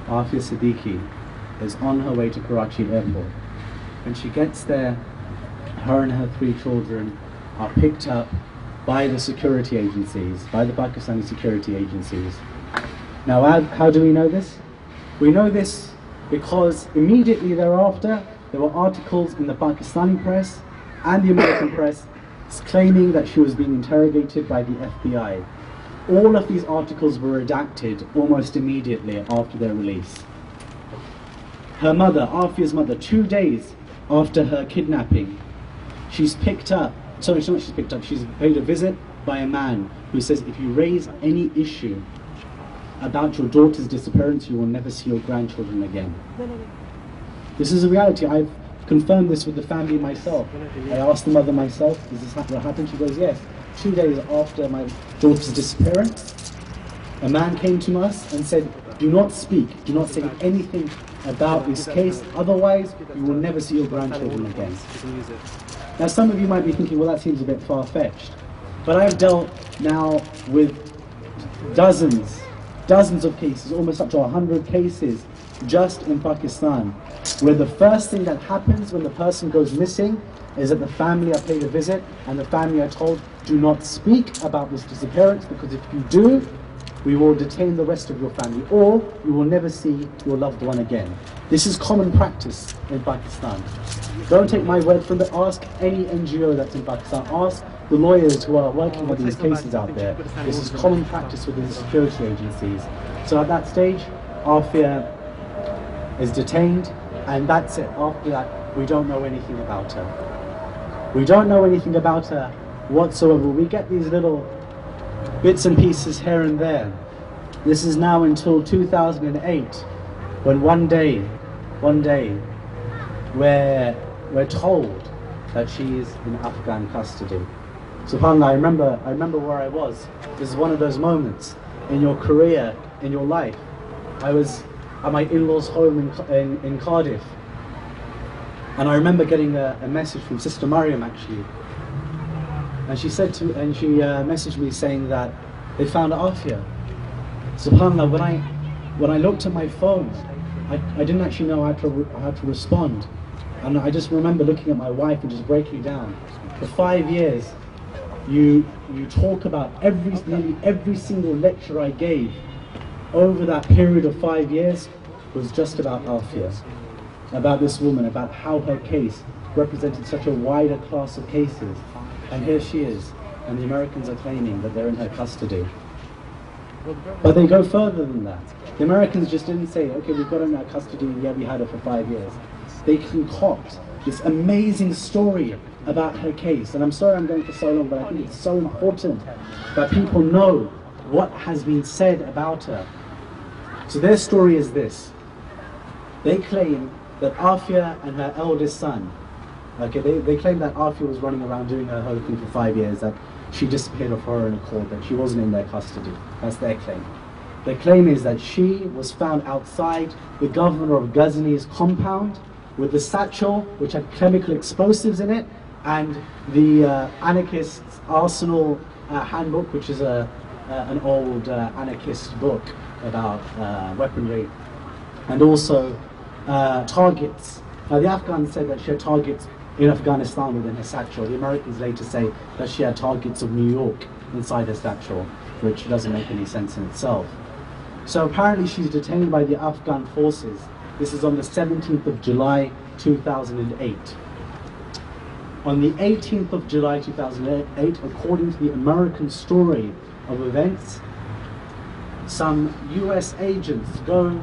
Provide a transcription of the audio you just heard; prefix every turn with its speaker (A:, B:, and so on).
A: Aafia Siddiqui, is on her way to Karachi airport. When she gets there, her and her 3 children are picked up by the security agencies, by the Pakistani security agencies. Now, how do we know this? We know this because immediately thereafter, there were articles in the Pakistani press and the American press claiming that she was being interrogated by the FBI. All of these articles were redacted almost immediately after their release. Her mother, Aafia's mother, 2 days after her kidnapping, she's picked up, sorry, not she's picked up, she's paid a visit by a man who says, if you raise any issue about your daughter's disappearance, you will never see your grandchildren again. This is a reality. I've confirmed this with the family myself. I asked the mother myself, is this what happened? She goes, yes. 2 days after my daughter's disappearance, a man came to us and said, do not speak, do not say anything about this case, otherwise you will never see your grandchildren again. Now some of you might be thinking, well, that seems a bit far-fetched, but I've dealt now with dozens of cases, almost up to 100 cases just in Pakistan, where the first thing that happens when the person goes missing is that the family are paid a visit and the family are told, do not speak about this disappearance, because if you do, we will detain the rest of your family, or you will never see your loved one again. This is common practice in Pakistan. Don't take my word for it, ask any NGO that's in Pakistan, ask the lawyers who are working on these cases out there. This is common practice within the security agencies. So at that stage, Aafia is detained, and that's it. After that, we don't know anything about her. We don't know anything about her whatsoever. We get these little bits and pieces here and there. This is now until 2008, when one day, we're told that she is in Afghan custody. SubhanAllah, I remember where I was. This is one of those moments in your career, in your life. I was at my in-laws' home in Cardiff, and I remember getting a message from Sister Mariam actually, and she messaged me saying that they found Aafia. SubhanAllah, when I looked at my phone, I didn't actually know how to respond, and I just remember looking at my wife and just breaking down. For 5 years, you talk about nearly every single lecture I gave over that period of 5 years was just about Aafia, about this woman, about how her case represented such a wider class of cases. And here she is, and the Americans are claiming that they're in her custody. But they go further than that. The Americans just didn't say, okay, we've got her in our custody, yeah, we had her for 5 years. They concoct this amazing story about her case. And I'm sorry I'm going for so long, but I think it's so important that people know what has been said about her. So their story is this. They claim that Aafia and her eldest son, okay, they claim that Aafia was running around doing her whole thing for 5 years, that she disappeared of her own accord, that she wasn't in their custody. That's their claim. Their claim is that she was found outside the governor of Ghazni's compound with the satchel, which had chemical explosives in it, and the anarchist's arsenal handbook, which is an old anarchist book about weaponry, and also targets. Now the Afghans said that she had targets in Afghanistan within her satchel. The Americans later say that she had targets of New York inside her satchel, which doesn't make any sense in itself. So apparently she's detained by the Afghan forces. This is on the 17th of July 2008. On the 18th of July 2008, according to the American story of events, some US agents go